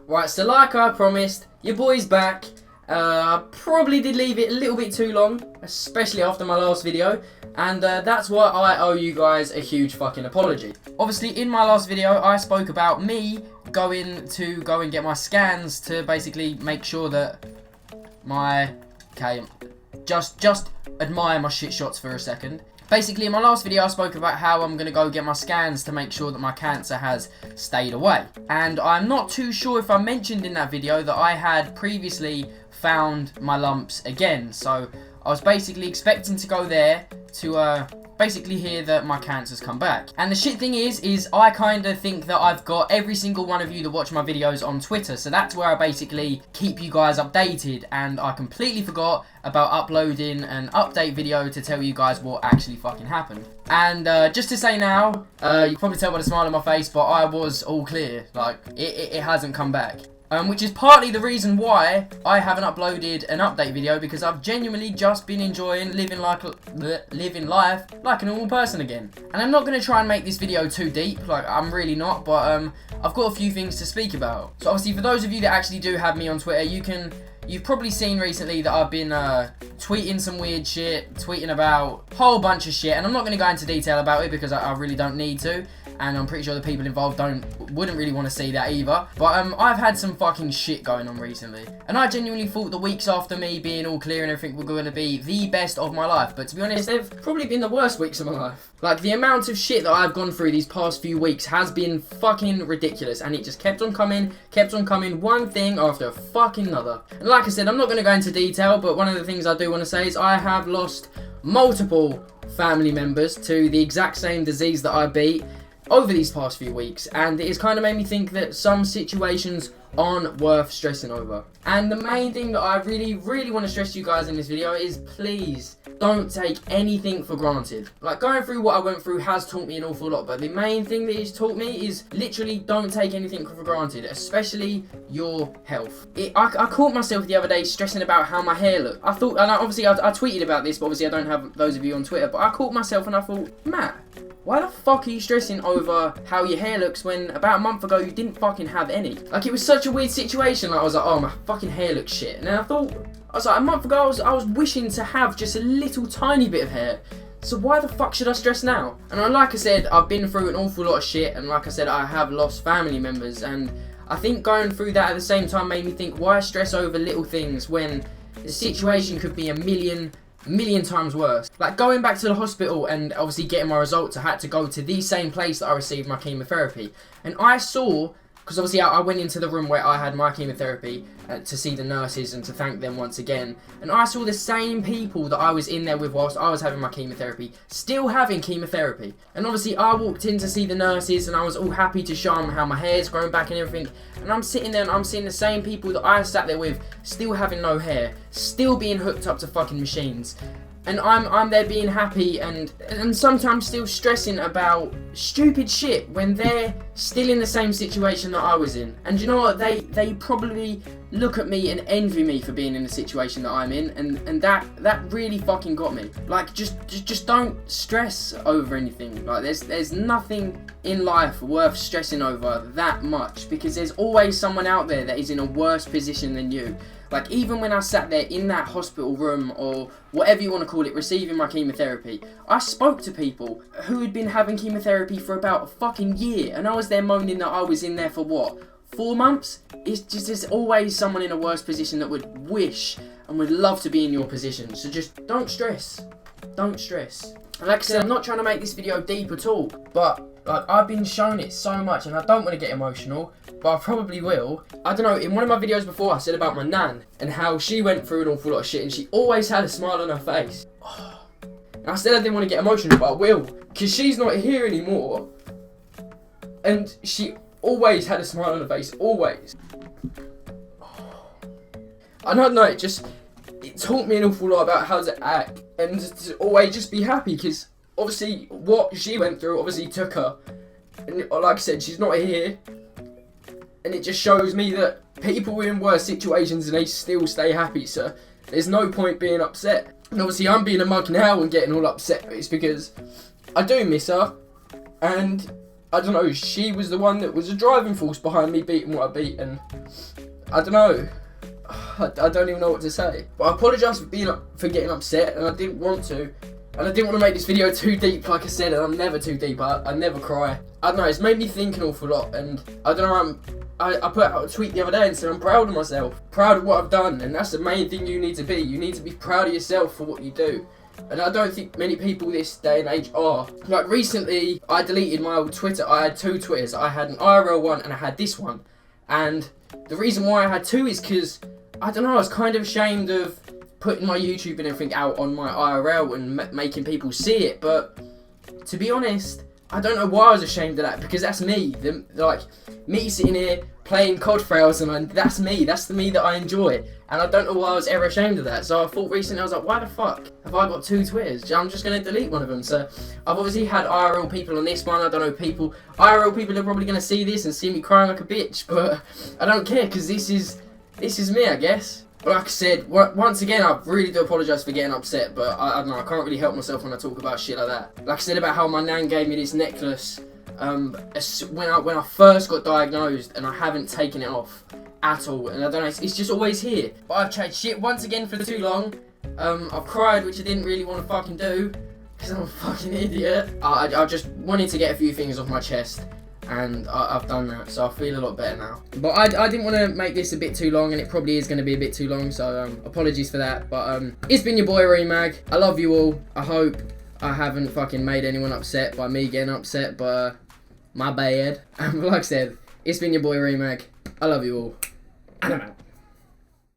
Right, so like I promised, your boy's back. I probably did leave it a little bit too long, especially after my last video, and that's why I owe you guys a huge fucking apology. Obviously, in my last video, I spoke about me going to go and get my scans to basically make sure that my... Okay, just admire my shit shots for a second. Basically, in my last video, I spoke about how I'm going to go get my scans to make sure that my cancer has stayed away. And I'm not too sure if I mentioned in that video that I had previously found my lumps again. So I was basically expecting to go there to basically hear that my cancer's come back. And the shit thing is I kind of think that I've got every single one of you that watch my videos on Twitter, so that's where I basically keep you guys updated, and I completely forgot about uploading an update video to tell you guys what actually fucking happened. And just to say now, you can probably tell by the smile on my face, but I was all clear. Like, it hasn't come back. Which is partly the reason why I haven't uploaded an update video, because I've genuinely just been enjoying living life like a normal person again. And I'm not going to try and make this video too deep, like I'm really not, but I've got a few things to speak about. So obviously, for those of you that actually do have me on Twitter, you've probably seen recently that I've been tweeting some weird shit, tweeting about a whole bunch of shit, and I'm not going to go into detail about it because I really don't need to. And I'm pretty sure the people involved wouldn't really want to see that either. But I've had some fucking shit going on recently, and I genuinely thought the weeks after me being all clear and everything were going to be the best of my life. But to be honest, they've probably been the worst weeks of my life. Like, the amount of shit that I've gone through these past few weeks has been fucking ridiculous, and it just kept on coming, one thing after fucking another. And like I said, I'm not going to go into detail, but one of the things I do want to say is I have lost multiple family members to the exact same disease that I beat over these past few weeks, and it has kind of made me think that some situations aren't worth stressing over. And the main thing that I really want to stress to you guys in this video is, please don't take anything for granted. Like, going through what I went through has taught me an awful lot, but the main thing that it's taught me is literally don't take anything for granted, especially your health. I caught myself the other day stressing about how my hair looked. I thought, and obviously I tweeted about this, but obviously I don't have those of you on Twitter, but I caught myself and I thought, Matt, why the fuck are you stressing over how your hair looks when about a month ago you didn't fucking have any? Like, it was such a weird situation. Like, I was like, oh, my fucking hair looks shit. And then I was like, a month ago I was wishing to have just a little tiny bit of hair. So why the fuck should I stress now? And like I said, I've been through an awful lot of shit, and like I said, I have lost family members, and I think going through that at the same time made me think, why stress over little things when the situation could be a million times worse. Like, going back to the hospital and obviously getting my results, I had to go to the same place that I received my chemotherapy, and I saw, because obviously I went into the room where I had my chemotherapy to see the nurses and to thank them once again, and I saw the same people that I was in there with whilst I was having my chemotherapy still having chemotherapy. And obviously I walked in to see the nurses and I was all happy to show them how my hair's grown back and everything, and I'm sitting there and I'm seeing the same people that I sat there with still having no hair, still being hooked up to fucking machines. And I'm there being happy and sometimes still stressing about stupid shit when they're still in the same situation that I was in. And you know what? They probably look at me and envy me for being in the situation that I'm in, and that really fucking got me. Like, just don't stress over anything. Like, there's nothing in life worth stressing over that much, because there's always someone out there that is in a worse position than you. Like, even when I sat there in that hospital room, or whatever you want to call it, receiving my chemotherapy, I spoke to people who had been having chemotherapy for about a fucking year, and I was there moaning that I was in there for what, 4 months? It's just, there's always someone in a worse position that would wish and would love to be in your position. So just don't stress. Don't stress. And like I said, I'm not trying to make this video deep at all, but like, I've been shown it so much, and I don't want to get emotional, but I probably will. I don't know, in one of my videos before I said about my nan and how she went through an awful lot of shit and she always had a smile on her face. And I said I didn't want to get emotional, but I will, because she's not here anymore, and she always had a smile on her face, always. I don't know, it taught me an awful lot about how to act and to always just be happy, because obviously what she went through obviously took her, and like I said, she's not here, and it just shows me that people are in worse situations and they still stay happy. So there's no point being upset. And obviously I'm being a mug now and getting all upset, but it's because I do miss her, and I don't know, she was the one that was a driving force behind me beating what I beat, and I don't know. I don't even know what to say. But I apologise for getting upset, and I didn't want to. And I didn't want to make this video too deep, like I said, and I'm never too deep. I never cry. I don't know, it's made me think an awful lot, and I don't know, I put out a tweet the other day and said I'm proud of myself, proud of what I've done, and that's the main thing you need to be. You need to be proud of yourself for what you do. And I don't think many people this day and age are. Like recently, I deleted my old Twitter. I had 2 Twitters. I had an IRL one and I had this one. And the reason why I had 2 is because, I don't know, I was kind of ashamed of putting my YouTube and everything out on my IRL and making people see it. But to be honest, I don't know why I was ashamed of that, because that's me. Like, me sitting here playing COD Frails, and that's me. That's the me that I enjoy. And I don't know why I was ever ashamed of that. So I thought recently, I was like, why the fuck have I got 2 Twitters? I'm just going to delete one of them. So I've obviously had IRL people on this one. I don't know, IRL people are probably going to see this and see me crying like a bitch. But I don't care, because this is me, I guess. But like I said, once again, I really do apologise for getting upset, but I don't know, I can't really help myself when I talk about shit like that. Like I said about how my nan gave me this necklace when I first got diagnosed, and I haven't taken it off at all, and I don't know, it's just always here. But I've chatted shit once again for too long. I've cried, which I didn't really want to fucking do, because I'm a fucking idiot. I just wanted to get a few things off my chest, and I've done that, so I feel a lot better now. But I didn't want to make this a bit too long, and it probably is going to be a bit too long, so apologies for that. But it's been your boy Remag. I love you all. I hope I haven't fucking made anyone upset by me getting upset, but my bad. And like I said, it's been your boy Remag. I love you all. And I'm out.